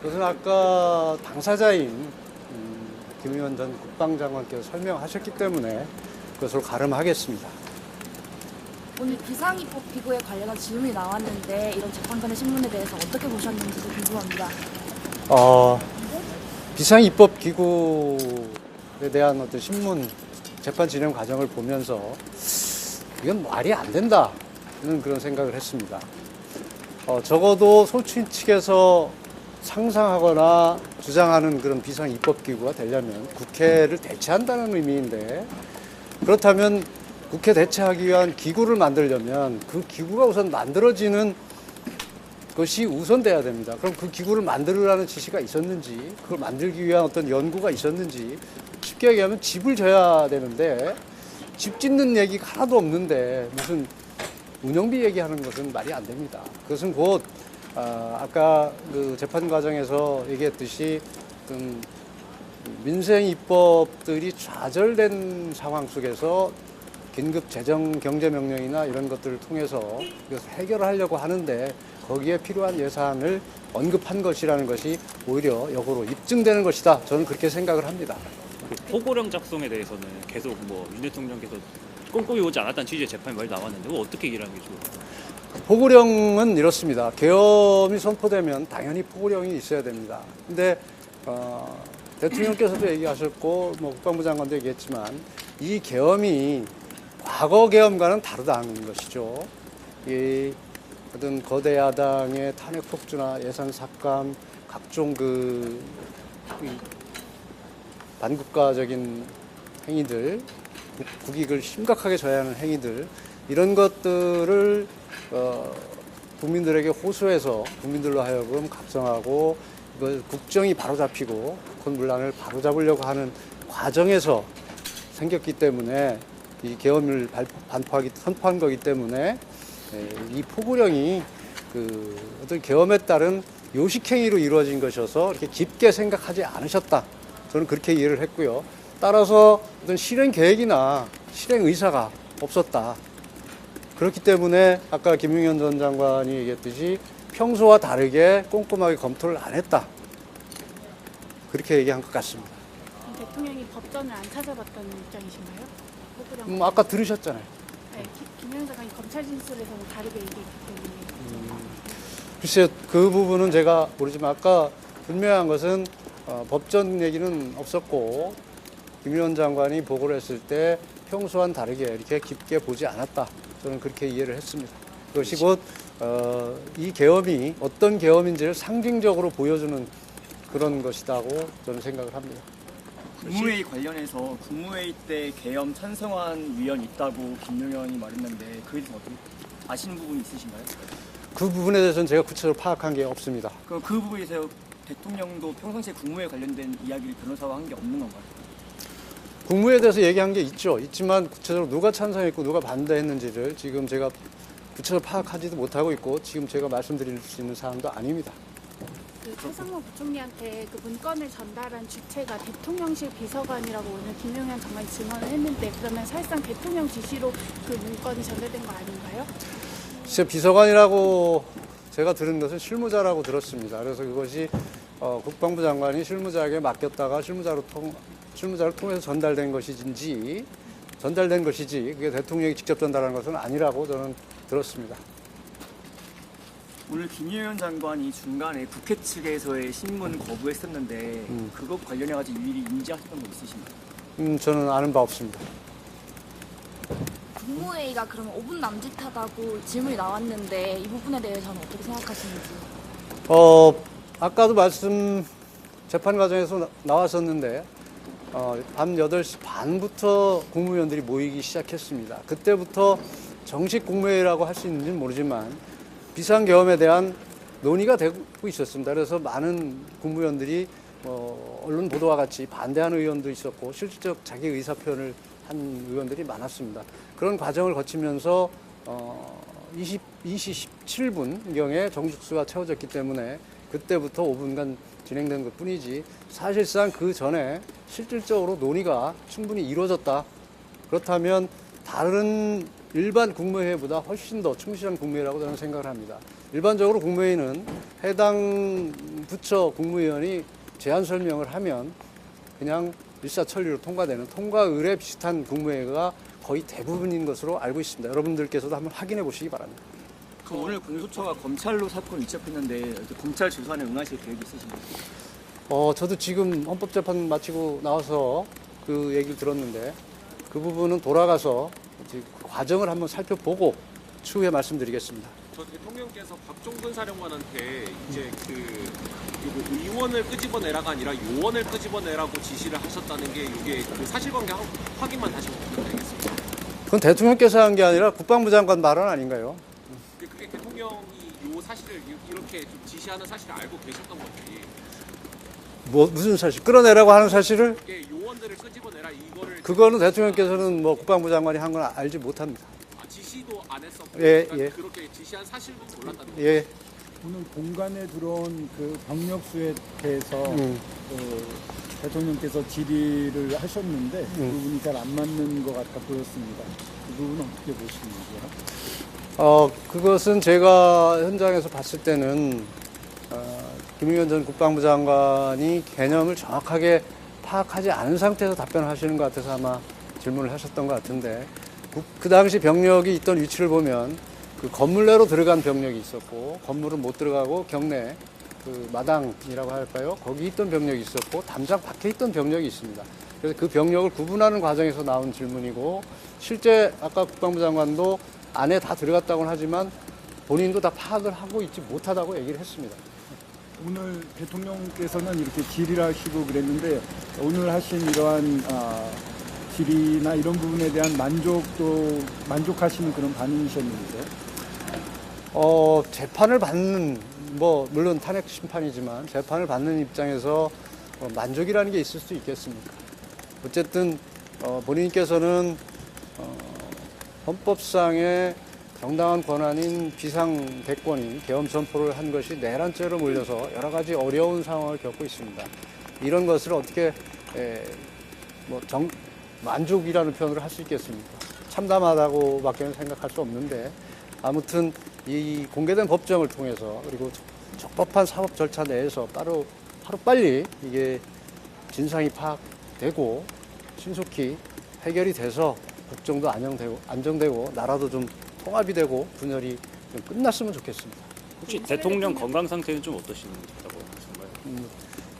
그것은 아까 당사자인 김의원 전 국방장관께서 설명하셨기 때문에 그것을 가름하겠습니다. 오늘 비상입법 기구에 관련한 질문이 나왔는데 이런 재판관의 신문에 대해서 어떻게 보셨는지도 궁금합니다. 비상입법 기구에 대한 어떤 신문 재판 진행 과정을 보면서 이건 말이 안 된다는 그런 생각을 했습니다. 적어도 소추인 측에서 상상하거나 주장하는 그런 비상입법기구가 되려면 국회를 대체한다는 의미인데, 그렇다면 국회 대체하기 위한 기구를 만들려면 그 기구가 우선 만들어지는 것이 우선돼야 됩니다. 그럼 그 기구를 만들으라는 지시가 있었는지, 그걸 만들기 위한 어떤 연구가 있었는지, 쉽게 얘기하면 집을 져야 되는데 집 짓는 얘기가 하나도 없는데 무슨 운영비 얘기하는 것은 말이 안 됩니다. 그것은 곧 아까 그 재판 과정에서 얘기했듯이 민생 입법들이 좌절된 상황 속에서 긴급 재정 경제 명령이나 이런 것들을 통해서 이것을 해결하려고 하는데 거기에 필요한 예산을 언급한 것이라는 것이 오히려 역으로 입증되는 것이다. 저는 그렇게 생각을 합니다. 포고령 작성에 대해서는 계속 윤 대통령께서 꼼꼼히 오지 않았다는 취지의 재판이 많이 나왔는데 그거 어떻게 얘기하는 게 좋을까요? 포고령은 이렇습니다. 계엄이 선포되면 당연히 포고령이 있어야 됩니다. 근데 대통령께서도 얘기하셨고 국방부 장관도 얘기했지만 이 계엄이 과거 계엄과는 다르다는 것이죠. 이 어떤 거대 야당의 탄핵 폭주나 예산 삭감, 각종 반국가적인 행위들, 국익을 심각하게 저해하는 행위들, 이런 것들을 국민들에게 호소해서 국민들로 하여금 각성하고 이걸 국정이 바로잡히고 국권문란을 바로잡으려고 하는 과정에서 생겼기 때문에 이 계엄을 선포한 거기 때문에 이 포고령이 어떤 계엄에 따른 요식행위로 이루어진 것이어서 이렇게 깊게 생각하지 않으셨다. 저는 그렇게 이해를 했고요. 따라서 어떤 실행 계획이나 실행 의사가 없었다. 그렇기 때문에 아까 김용현 전 장관이 얘기했듯이 평소와 다르게 꼼꼼하게 검토를 안 했다. 그렇게 얘기한 것 같습니다. 대통령이 법전을 안 찾아봤다는 입장이신가요? 포고령 아까 들으셨잖아요. 네, 김영현 장관이 검찰 진술에서는 다르게 얘기했기 때문에. 글쎄요, 그 부분은 제가 모르지만 아까 분명한 것은 법전 얘기는 없었고 김용현 장관이 보고를 했을 때 평소와는 다르게 이렇게 깊게 보지 않았다. 저는 그렇게 이해를 했습니다. 그것이 곧 이 계엄이 어떤 계엄인지를 상징적으로 보여주는 그런 것이라고 저는 생각을 합니다. 국무회의 관련해서 국무회의 때 계엄 찬성한 위원이 있다고 김용현이 말했는데 그에 대해서 어떻게 아시는 부분이 있으신가요? 그 부분에 대해서는 제가 구체적으로 파악한 게 없습니다. 그 부분에 대해서 대통령도 평상시에 국무회에 관련된 이야기를 변호사와 한 게 없는 건가요? 국무회에 대해서 얘기한 게 있지만 구체적으로 누가 찬성했고 누가 반대했는지를 지금 제가 구체적으로 파악하지도 못하고 있고 지금 제가 말씀드릴 수 있는 사항도 아닙니다. 최상무 부총리한테 그 문건을 전달한 주체가 대통령실 비서관이라고 오늘 김용현 장관이 증언을 했는데 그러면 사실상 대통령 지시로 그 문건이 전달된 거 아닌가요? 진짜 비서관이라고 제가 들은 것은 실무자라고 들었습니다. 그래서 그것이 국방부 장관이 실무자에게 맡겼다가 실무자를 통해서 전달된 것이지 그게 대통령이 직접 전달한 것은 아니라고 저는 들었습니다. 오늘 김용현 장관이 중간에 국회 측에서의 신문 거부했었는데 그것 관련해가지고 일일이 인지하셨던 거 있으신가요? 저는 아는 바 없습니다. 국무회의가 그러면 5분 남짓하다고 질문이 나왔는데 이 부분에 대해서는 어떻게 생각하시는지? 아까도 재판 과정에서 나왔었는데 밤 8시 반부터 국무위원들이 모이기 시작했습니다. 그때부터 정식 국무회의라고 할 수 있는지는 모르지만 비상계엄에 대한 논의가 되고 있었습니다. 그래서 많은 국무위원들이 언론 보도와 같이 반대하는 의원도 있었고 실질적 자기 의사표현을 한 의원들이 많았습니다. 그런 과정을 거치면서 20시 17분경에 정식수가 채워졌기 때문에 그때부터 5분간 진행된 것 뿐이지 사실상 그 전에 실질적으로 논의가 충분히 이루어졌다. 그렇다면 다른 일반 국무회의보다 훨씬 더 충실한 국무회의라고 저는 생각을 합니다. 일반적으로 국무회의는 해당 부처 국무위원이 제안 설명을 하면 그냥 일사천리로 통과되는 통과 의례 비슷한 국무회의가 거의 대부분인 것으로 알고 있습니다. 여러분들께서도 한번 확인해 보시기 바랍니다. 그 오늘 공수처가 검찰로 사건을 위촉했는데 검찰 조사에 응하실 계획이 있으신가요? 저도 지금 헌법재판 마치고 나와서 그 얘기를 들었는데 그 부분은 돌아가서 이제 그 과정을 한번 살펴보고 추후에 말씀드리겠습니다. 저 대통령께서 박종근 사령관한테 이제 요거 의원을 끄집어내라가 아니라 요원을 끄집어내라고 지시를 하셨다는 게 이게 그 사실관계 확인만 다시 부탁드리겠습니다. 그건 대통령께서 한 게 아니라 국방부 장관 발언 아닌가요? 그게 대통령이 요 사실을 이렇게 좀 지시하는 사실을 알고 계셨던 건지. 무슨 사실? 끌어내라고 하는 사실을? 이게 요원들을 끄집어내라 이거를. 그거는 대통령께서는 뭐 국방부 장관이 한 건 알지 못합니다. 지시도 안 했었고. 예, 그러니까 예. 그렇게 지시한 사실도 몰랐다는 거죠. 예. 오늘 본관에 들어온 그 병력 수에 대해서 대통령께서 질의를 하셨는데 그 부분이 잘 안 맞는 것 같아 보였습니다. 그 부분은 어떻게 보시는지요? 그것은 제가 현장에서 봤을 때는 김용현 전 국방부 장관이 개념을 정확하게 파악하지 않은 상태에서 답변을 하시는 것 같아서 아마 질문을 하셨던 것 같은데 그 당시 병력이 있던 위치를 보면 그 건물 내로 들어간 병력이 있었고 건물은 못 들어가고 경내 그 마당이라고 할까요? 거기 있던 병력이 있었고 담장 밖에 있던 병력이 있습니다. 그래서 그 병력을 구분하는 과정에서 나온 질문이고 실제 아까 국방부 장관도 안에 다 들어갔다고는 하지만 본인도 다 파악을 하고 있지 못하다고 얘기를 했습니다. 오늘 대통령께서는 이렇게 질의를 하시고 그랬는데 오늘 하신 이러한 질의나 이런 부분에 대한 만족하시는 그런 반응이셨는데 재판을 받는 물론 탄핵 심판이지만 재판을 받는 입장에서 만족이라는 게 있을 수 있겠습니까? 어쨌든 본인께서는 헌법상의 정당한 권한인 비상대권인 계엄 선포를 한 것이 내란죄로 몰려서 여러 가지 어려운 상황을 겪고 있습니다. 이런 것을 어떻게 만족이라는 표현을 할 수 있겠습니까? 참담하다고밖에 생각할 수 없는데 아무튼 이 공개된 법정을 통해서 그리고 적법한 사법 절차 내에서 하루빨리 이게 진상이 파악되고 신속히 해결이 돼서 국정도 안정되고 나라도 좀 통합이 되고 분열이 좀 끝났으면 좋겠습니다. 혹시 대통령 건강 상태는 좀 어떠신다고 하신가요?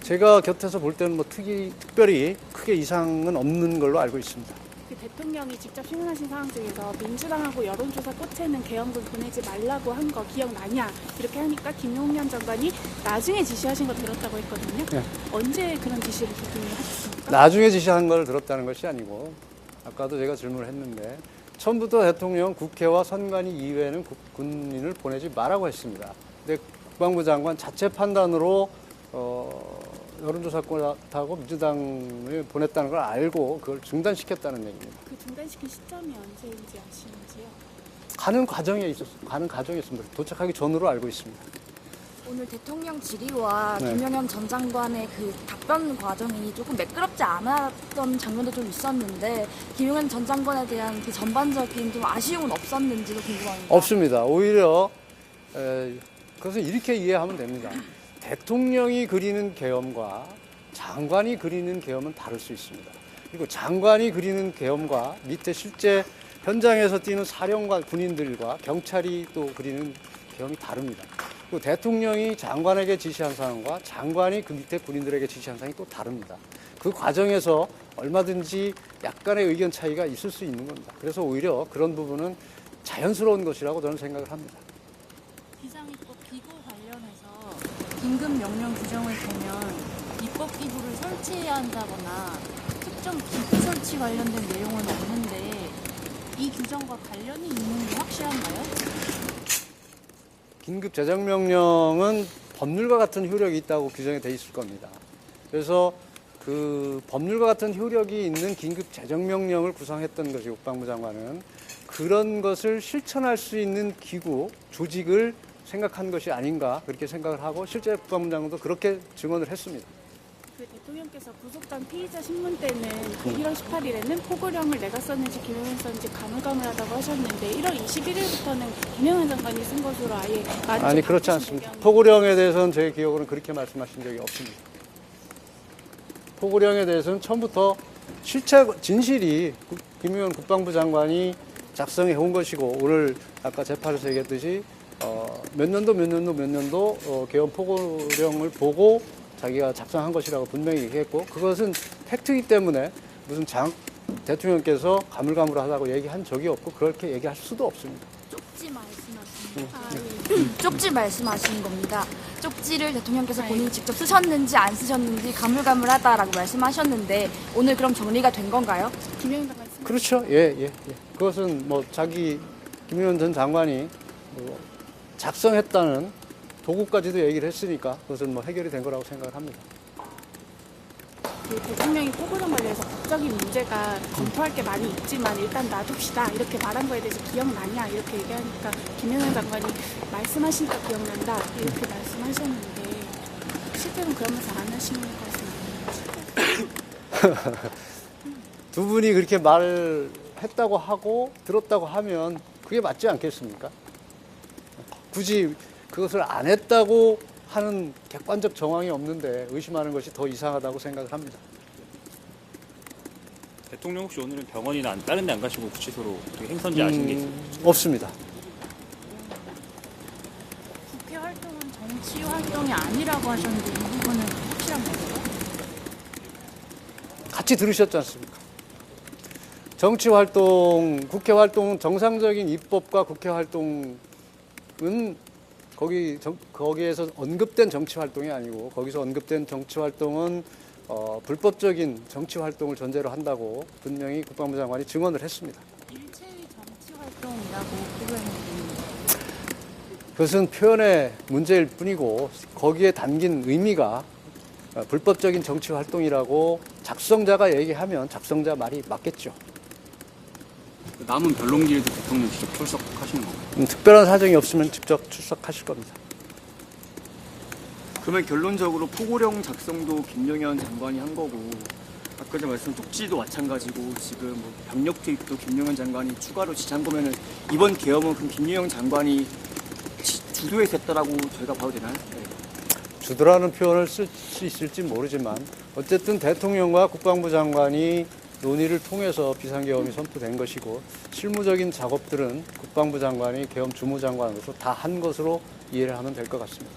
제가 곁에서 볼 때는 특별히 크게 이상은 없는 걸로 알고 있습니다. 그 대통령이 직접 신문하신 상황 중에서 민주당하고 여론조사 꽃에는 계엄군 보내지 말라고 한 거 기억나냐 이렇게 하니까 김용현 장관이 나중에 지시하신 거 들었다고 했거든요. 네. 언제 그런 지시를 대통령이 하셨습니까? 나중에 지시한 걸 들었다는 것이 아니고 아까도 제가 질문을 했는데 처음부터 대통령 국회와 선관위 이외에는 군인을 보내지 말라고 했습니다. 근데 국방부 장관 자체 판단으로 여론조사권하고 민주당을 보냈다는 걸 알고 그걸 중단시켰다는 얘기입니다. 그 중단시킨 시점이 언제인지 아시는지요? 가는 과정에 있습니다. 도착하기 전으로 알고 있습니다. 오늘 대통령 질의와 네. 김용현 전 장관의 그 답변 과정이 조금 매끄럽지 않았던 장면도 좀 있었는데 김용현 전 장관에 대한 그 전반적인 좀 아쉬움은 없었는지도 궁금합니다. 없습니다. 오히려 그것을 이렇게 이해하면 됩니다. 대통령이 그리는 계엄과 장관이 그리는 계엄은 다를 수 있습니다. 그리고 장관이 그리는 계엄과 밑에 실제 현장에서 뛰는 사령관 군인들과 경찰이 또 그리는 계엄이 다릅니다. 그리고 대통령이 장관에게 지시한 상황과 장관이 그 밑에 군인들에게 지시한 상황이 또 다릅니다. 그 과정에서 얼마든지 약간의 의견 차이가 있을 수 있는 겁니다. 그래서 오히려 그런 부분은 자연스러운 것이라고 저는 생각을 합니다. 비상입법 기구 관련해서 긴급 명령 규정을 보면 입법 기구를 설치해야 한다거나 특정 기구 설치 관련된 내용은 없는데 이 규정과 관련이 있는 게 확실한가요? 긴급 재정명령은 법률과 같은 효력이 있다고 규정이 돼 있을 겁니다. 그래서 그 법률과 같은 효력이 있는 긴급 재정명령을 구성했던 것이 국방부 장관은 그런 것을 실천할 수 있는 기구, 조직을 생각한 것이 아닌가 그렇게 생각을 하고 실제 국방부 장관도 그렇게 증언을 했습니다. 그 대통령께서 구속된 피의자 신문 때는 그 1월 18일에는 포고령을 내가 썼는지 김용현 썼는지 가물가물하다고 하셨는데 1월 21일부터는 김용현 장관이 쓴 것으로 아예 말이 아니, 그렇지 않습니다. 포고령에 대해서는 제 기억으로는 그렇게 말씀하신 적이 없습니다. 포고령에 대해서는 처음부터 실체, 진실이 김용현 국방부 장관이 작성해 온 것이고, 오늘 아까 재판에서 얘기했듯이 몇 년도 개헌 포고령을 보고 자기가 작성한 것이라고 분명히 얘기했고, 그것은 팩트이기 때문에 무슨 대통령께서 가물가물하다고 얘기한 적이 없고 그렇게 얘기할 수도 없습니다. 쪽지 말씀하시는 쪽지 말씀하시는 겁니다. 쪽지를 대통령께서 본인이 직접 쓰셨는지 안 쓰셨는지 가물가물하다라고 말씀하셨는데 오늘 그럼 정리가 된 건가요? 김용현 장관 쓴 그렇죠. 예. 그것은 뭐 김용현 전 장관이 뭐 작성했다는 도구까지도 얘기를 했으니까 그것은 뭐 해결이 된 거라고 생각을 합니다. 그 대통령이 포고령 관련해서 법적인 문제가 검토할 게 많이 있지만 일단 놔둡시다 이렇게 말한 거에 대해서 기억나냐 이렇게 얘기하니까 김용현 장관이 말씀하시니까 기억난다 이렇게 말씀하셨는데 실제로는 그러면서 안 하시는 것은 아니죠. 두 분이 그렇게 말했다고 하고 들었다고 하면 그게 맞지 않겠습니까? 굳이 그것을 안 했다고 하는 객관적 정황이 없는데 의심하는 것이 더 이상하다고 생각을 합니다. 대통령 혹시 오늘은 병원이나 다른 데 안 가시고 구치소로 행선지 아시는 게 있어요? 없습니다. 국회 활동은 정치 활동이 아니라고 하셨는데 이 부분은 확실한 건가요? 같이 들으셨지 않습니까? 정치 활동, 국회 활동은 정상적인 입법과 국회 활동은 거기에서 언급된 정치 활동이 아니고 거기서 언급된 정치 활동은 불법적인 정치 활동을 전제로 한다고 분명히 국방부 장관이 증언을 했습니다. 일체의 정치 활동이라고 표현했습니다. 그것은 표현의 문제일 뿐이고 거기에 담긴 의미가 불법적인 정치 활동이라고 작성자가 얘기하면 작성자 말이 맞겠죠. 남은 변론기에도 대통령 직접 출석하시는 건가요? 특별한 사정이 없으면 직접 출석하실 겁니다. 그러면 결론적으로 포고령 작성도 김용현 장관이 한 거고 아까 전에 말씀 쪽지도 마찬가지고 지금 뭐 병력 투입도 김용현 장관이 추가로 지시한 거면은 이번 계엄은 그럼 김용현 장관이 주도해서 했다라고 저희가 봐도 되나요? 네. 주도라는 표현을 쓸 수 있을지 모르지만 어쨌든 대통령과 국방부 장관이 논의를 통해서 비상계엄이 선포된 것이고 실무적인 작업들은 국방부 장관이 계엄 주무장관으로서 다 한 것으로 이해를 하면 될 것 같습니다.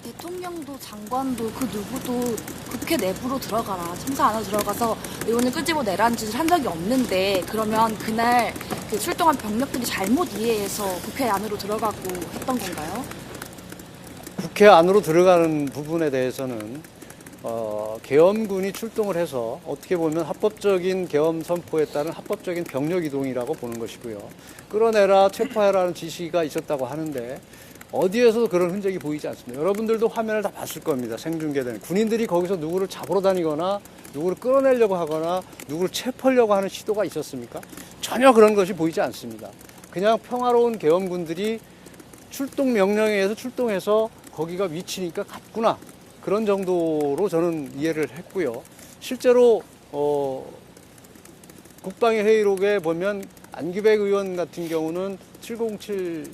대통령도 장관도 그 누구도 국회 내부로 들어가라 청사 안으로 들어가서 의원을 끄집어내라는 짓을 한 적이 없는데 그러면 그날 그 출동한 병력들이 잘못 이해해서 국회 안으로 들어가고 했던 건가요? 국회 안으로 들어가는 부분에 대해서는 계엄군이 출동을 해서 어떻게 보면 합법적인 계엄 선포에 따른 합법적인 병력 이동이라고 보는 것이고요. 끌어내라, 체포해라는 지시가 있었다고 하는데 어디에서도 그런 흔적이 보이지 않습니다. 여러분들도 화면을 다 봤을 겁니다. 생중계되는 군인들이 거기서 누구를 잡으러 다니거나 누구를 끌어내려고 하거나 누구를 체포하려고 하는 시도가 있었습니까? 전혀 그런 것이 보이지 않습니다. 그냥 평화로운 계엄군들이 출동 명령에 의해서 출동해서 거기가 위치니까 갔구나. 그런 정도로 저는 이해를 했고요. 실제로 국방위 회의록에 보면 안기백 의원 같은 경우는 707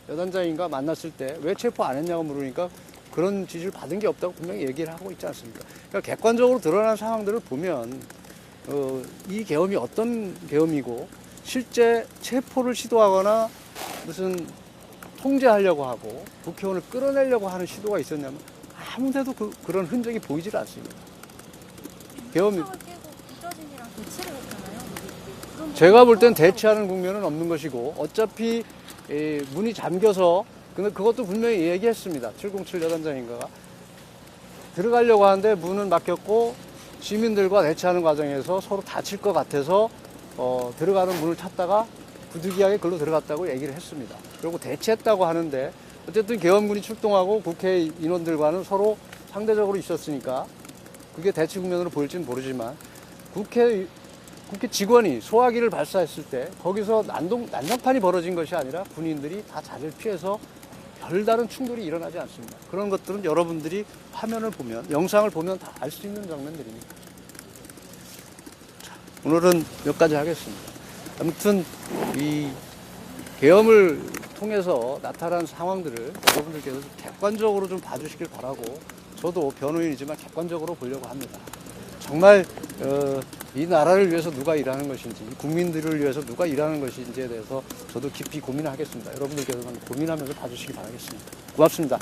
여단장인가 만났을 때 왜 체포 안 했냐고 물으니까 그런 지시를 받은 게 없다고 분명히 얘기를 하고 있지 않습니까? 그러니까 객관적으로 드러난 상황들을 보면 이 계엄이 어떤 계엄이고 실제 체포를 시도하거나 무슨 통제하려고 하고 국회의원을 끌어내려고 하는 시도가 있었냐면 아무데도 그런 흔적이 보이질 않습니다. 계엄이 제가 볼 땐 대치하는 국면은 없는 것이고 어차피 문이 잠겨서 근데 그것도 분명히 얘기했습니다. 707 여단장인가가 들어가려고 하는데 문은 막혔고 시민들과 대치하는 과정에서 서로 다칠 것 같아서 들어가는 문을 찾다가 부득이하게 글로 들어갔다고 얘기를 했습니다. 그리고 대치했다고 하는데 어쨌든 계엄군이 출동하고 국회 인원들과는 서로 상대적으로 있었으니까 그게 대치 국면으로 보일지는 모르지만 국회 직원이 소화기를 발사했을 때 거기서 난장판이 벌어진 것이 아니라 군인들이 다 자리를 피해서 별다른 충돌이 일어나지 않습니다. 그런 것들은 여러분들이 화면을 보면, 영상을 보면 다 알 수 있는 장면들입니다. 자, 오늘은 여기까지 하겠습니다. 아무튼 이 계엄을 통해서 나타난 상황들을 여러분들께서 객관적으로 좀 봐주시길 바라고, 저도 변호인이지만 객관적으로 보려고 합니다. 정말 이 나라를 위해서 누가 일하는 것인지, 국민들을 위해서 누가 일하는 것인지에 대해서 저도 깊이 고민하겠습니다. 여러분들께서는 고민하면서 봐주시기 바라겠습니다. 고맙습니다.